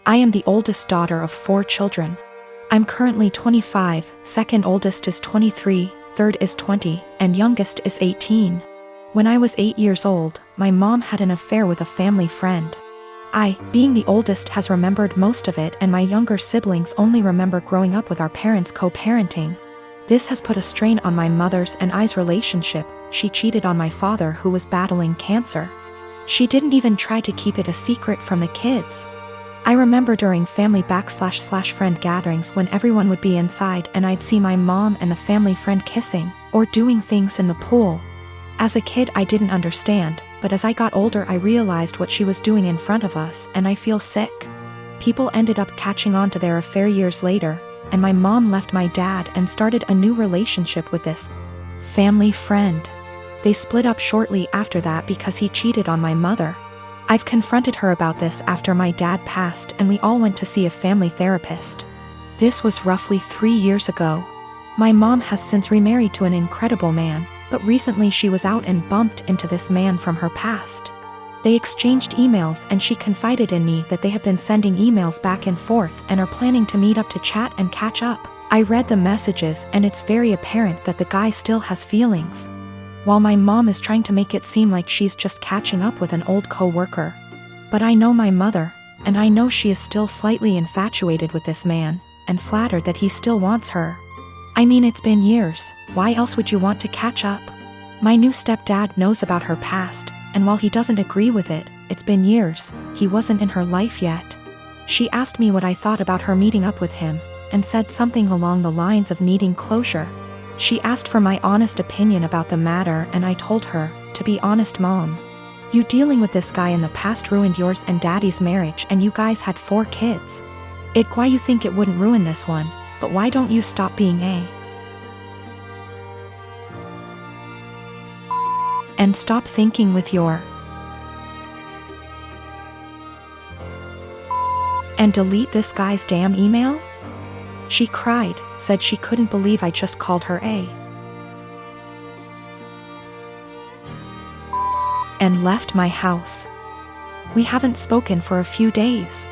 I am the oldest daughter of 4 children. I'm currently 25, second oldest is 23, third is 20, and youngest is 18. When I was 8 years old, my mom had an affair with a family friend. I, being the oldest, has remembered most of it, and my younger siblings only remember growing up with our parents co-parenting. This has put a strain on my mother's and I's relationship. She cheated on my father, who was battling cancer. She didn't even try to keep it a secret from the kids. I remember during family/friend gatherings when everyone would be inside and I'd see my mom and the family friend kissing, or doing things in the pool. As a kid I didn't understand, but as I got older I realized what she was doing in front of us, and I feel sick. People ended up catching on to their affair years later, and my mom left my dad and started a new relationship with this family friend. They split up shortly after that because he cheated on my mother. I've confronted her about this after my dad passed, and we all went to see a family therapist. This was roughly 3 years ago. My mom has since remarried to an incredible man, but recently she was out and bumped into this man from her past. They exchanged emails and she confided in me that they have been sending emails back and forth and are planning to meet up to chat and catch up. I read the messages and it's very apparent that the guy still has feelings. While my mom is trying to make it seem like she's just catching up with an old co-worker. But I know my mother, and I know she is still slightly infatuated with this man, and flattered that he still wants her. I mean, it's been years, why else would you want to catch up? My new stepdad knows about her past, and while he doesn't agree with it, it's been years, he wasn't in her life yet. She asked me what I thought about her meeting up with him, and said something along the lines of needing closure. She asked for my honest opinion about the matter, and I told her, to be honest Mom, you dealing with this guy in the past ruined yours and Daddy's marriage, and you guys had 4 kids. Why you think it wouldn't ruin this one, but why don't you stop being and stop thinking with your and delete this guy's damn email? She cried, said she couldn't believe I just called her and left my house. We haven't spoken for a few days.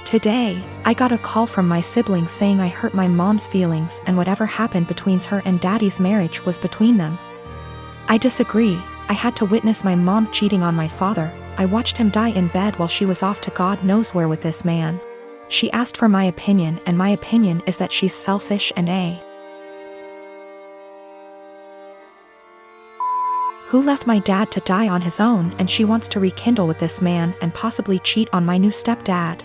Today, I got a call from my siblings saying I hurt my mom's feelings and whatever happened between her and Daddy's marriage was between them. I disagree. I had to witness my mom cheating on my father. I watched him die in bed while she was off to God knows where with this man. She asked for my opinion, and my opinion is that she's selfish and who left my dad to die on his own, and she wants to rekindle with this man and possibly cheat on my new stepdad.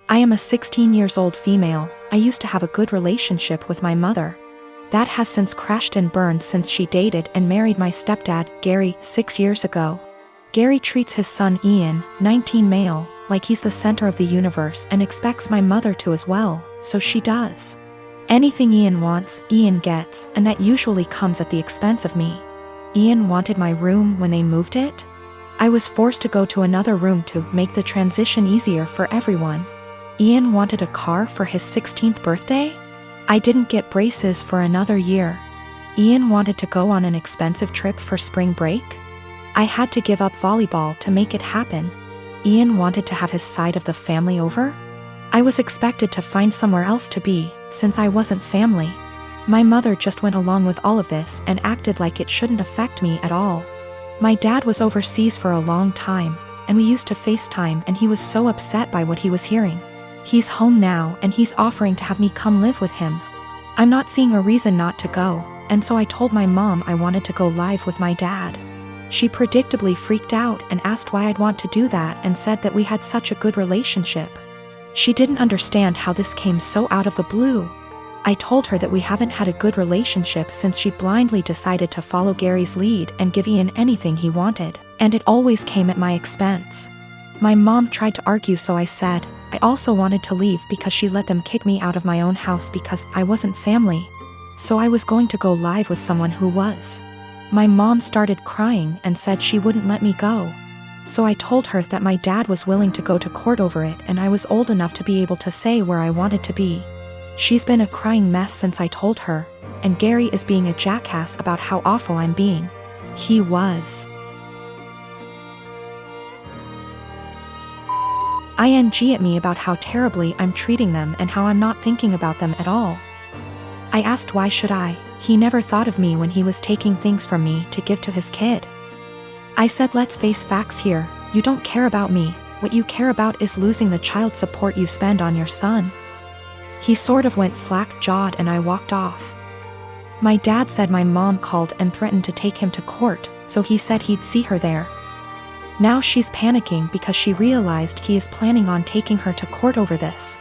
I am a 16-year-old female. I used to have a good relationship with my mother. That has since crashed and burned since she dated and married my stepdad, Gary, 6 years ago. Gary treats his son Ian, 19 male, like he's the center of the universe and expects my mother to as well, so she does. Anything Ian wants, Ian gets, and that usually comes at the expense of me. Ian wanted my room when they moved it. I was forced to go to another room to make the transition easier for everyone. Ian wanted a car for his 16th birthday. I didn't get braces for another year. Ian wanted to go on an expensive trip for spring break. I had to give up volleyball to make it happen. Ian wanted to have his side of the family over. I was expected to find somewhere else to be, since I wasn't family. My mother just went along with all of this and acted like it shouldn't affect me at all. My dad was overseas for a long time, and we used to FaceTime, and he was so upset by what he was hearing. He's home now and he's offering to have me come live with him. I'm not seeing a reason not to go, and so I told my mom I wanted to go live with my dad. She predictably freaked out and asked why I'd want to do that and said that we had such a good relationship. She didn't understand how this came so out of the blue. I told her that we haven't had a good relationship since she blindly decided to follow Gary's lead and give Ian anything he wanted, and it always came at my expense. My mom tried to argue, so I said I also wanted to leave because she let them kick me out of my own house because I wasn't family. So I was going to go live with someone who was. My mom started crying and said she wouldn't let me go. So I told her that my dad was willing to go to court over it and I was old enough to be able to say where I wanted to be. She's been a crying mess since I told her, and Gary is being a jackass about how awful I'm being. He was. ing at me about how terribly I'm treating them and how I'm not thinking about them at all. I asked why should I, he never thought of me when he was taking things from me to give to his kid. I said let's face facts here, you don't care about me, what you care about is losing the child support you spend on your son. He sort of went slack-jawed and I walked off. My dad said my mom called and threatened to take him to court, so he said he'd see her there. Now she's panicking because she realized he is planning on taking her to court over this.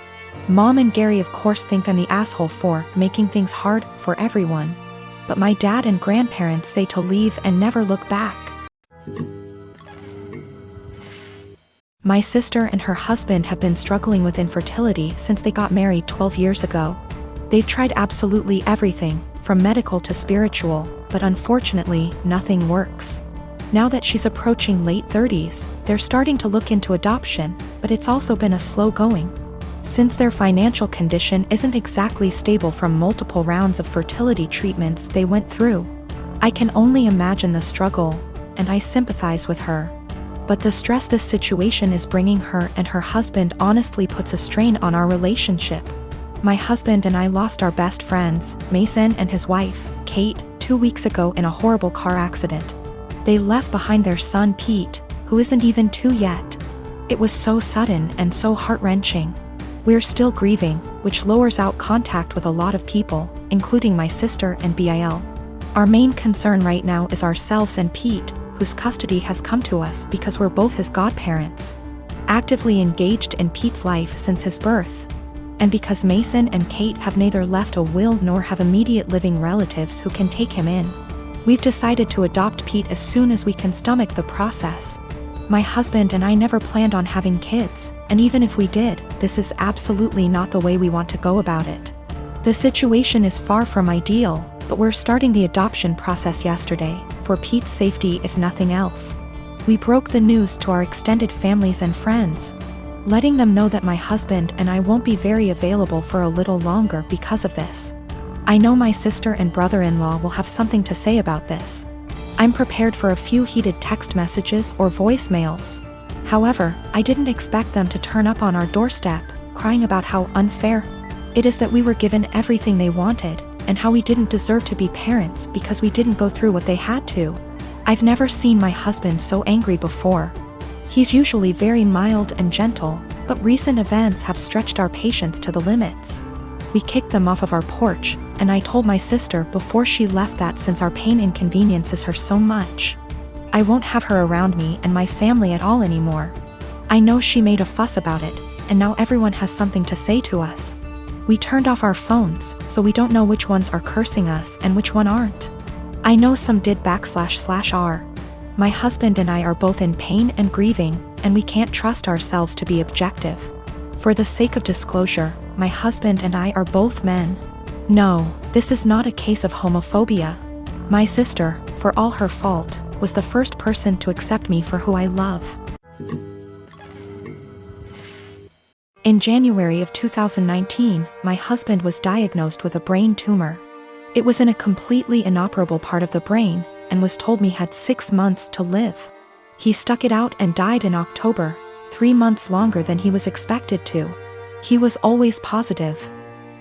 Mom and Gary of course think I'm the asshole for making things hard for everyone. But my dad and grandparents say to leave and never look back. My sister and her husband have been struggling with infertility since they got married 12 years ago. They've tried absolutely everything, from medical to spiritual, but unfortunately, nothing works. Now that she's approaching late 30s, they're starting to look into adoption, but it's also been a slow going. Since their financial condition isn't exactly stable from multiple rounds of fertility treatments they went through. I can only imagine the struggle, and I sympathize with her. But the stress this situation is bringing her and her husband honestly puts a strain on our relationship. My husband and I lost our best friends, Mason and his wife, Kate, 2 weeks ago in a horrible car accident. They left behind their son Pete, who isn't even 2 yet. It was so sudden and so heart-wrenching. We're still grieving, which lowers out contact with a lot of people, including my sister and Bil. Our main concern right now is ourselves and Pete, whose custody has come to us because we're both his godparents. Actively engaged in Pete's life since his birth. And because Mason and Kate have neither left a will nor have immediate living relatives who can take him in. We've decided to adopt Pete as soon as we can stomach the process. My husband and I never planned on having kids, and even if we did, this is absolutely not the way we want to go about it. The situation is far from ideal, but we're starting the adoption process yesterday, for Pete's safety if nothing else. We broke the news to our extended families and friends, letting them know that my husband and I won't be very available for a little longer because of this. I know my sister and brother-in-law will have something to say about this. I'm prepared for a few heated text messages or voicemails. However, I didn't expect them to turn up on our doorstep, crying about how unfair it is that we were given everything they wanted, and how we didn't deserve to be parents because we didn't go through what they had to. I've never seen my husband so angry before. He's usually very mild and gentle, but recent events have stretched our patience to the limits. We kicked them off of our porch, and I told my sister before she left that since our pain inconveniences her so much, I won't have her around me and my family at all anymore. I know she made a fuss about it, and now everyone has something to say to us. We turned off our phones, so we don't know which ones are cursing us and which one aren't. I know some did //r. My husband and I are both in pain and grieving, and we can't trust ourselves to be objective. For the sake of disclosure, my husband and I are both men. No, this is not a case of homophobia. My sister, for all her fault, was the first person to accept me for who I love. In January of 2019, my husband was diagnosed with a brain tumor. It was in a completely inoperable part of the brain, and was told me had 6 months to live. He stuck it out and died in October, 3 months longer than he was expected to. He was always positive,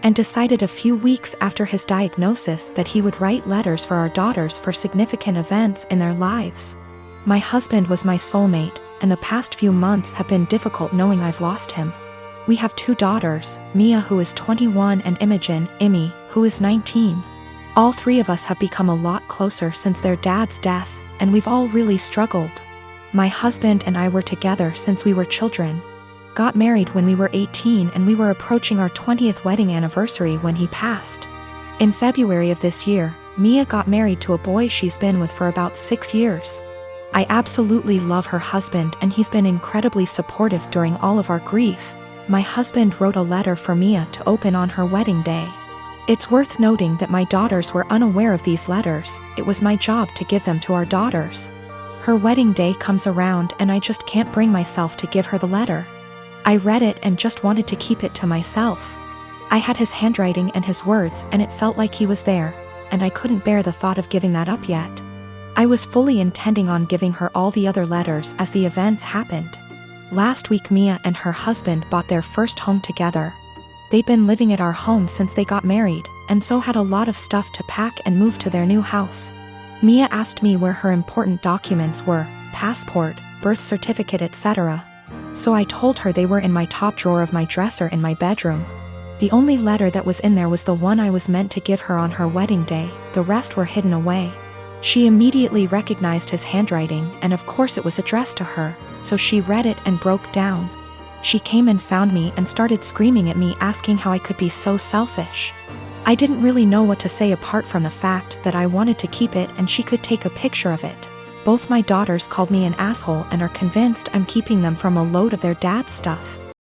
and decided a few weeks after his diagnosis that he would write letters for our daughters for significant events in their lives. My husband was my soulmate, and the past few months have been difficult knowing I've lost him. We have 2 daughters, Mia who is 21 and Imogen, Imi, who is 19. All 3 of us have become a lot closer since their dad's death, and we've all really struggled. My husband and I were together since we were children. Got married when we were 18 and we were approaching our 20th wedding anniversary when he passed. In February of this year, Mia got married to a boy she's been with for about 6 years. I absolutely love her husband and he's been incredibly supportive during all of our grief. My husband wrote a letter for Mia to open on her wedding day. It's worth noting that my daughters were unaware of these letters. It was my job to give them to our daughters. Her wedding day comes around and I just can't bring myself to give her the letter. I read it and just wanted to keep it to myself. I had his handwriting and his words and it felt like he was there, and I couldn't bear the thought of giving that up yet. I was fully intending on giving her all the other letters as the events happened. Last week Mia and her husband bought their first home together. They'd been living at our home since they got married, and so had a lot of stuff to pack and move to their new house. Mia asked me where her important documents were, passport, birth certificate, etc. So I told her they were in my top drawer of my dresser in my bedroom. The only letter that was in there was the one I was meant to give her on her wedding day, the rest were hidden away. She immediately recognized his handwriting, and of course it was addressed to her, so she read it and broke down. She came and found me and started screaming at me, asking how I could be so selfish. I didn't really know what to say apart from the fact that I wanted to keep it and she could take a picture of it. Both my daughters called me an asshole and are convinced I'm keeping them from a load of their dad's stuff.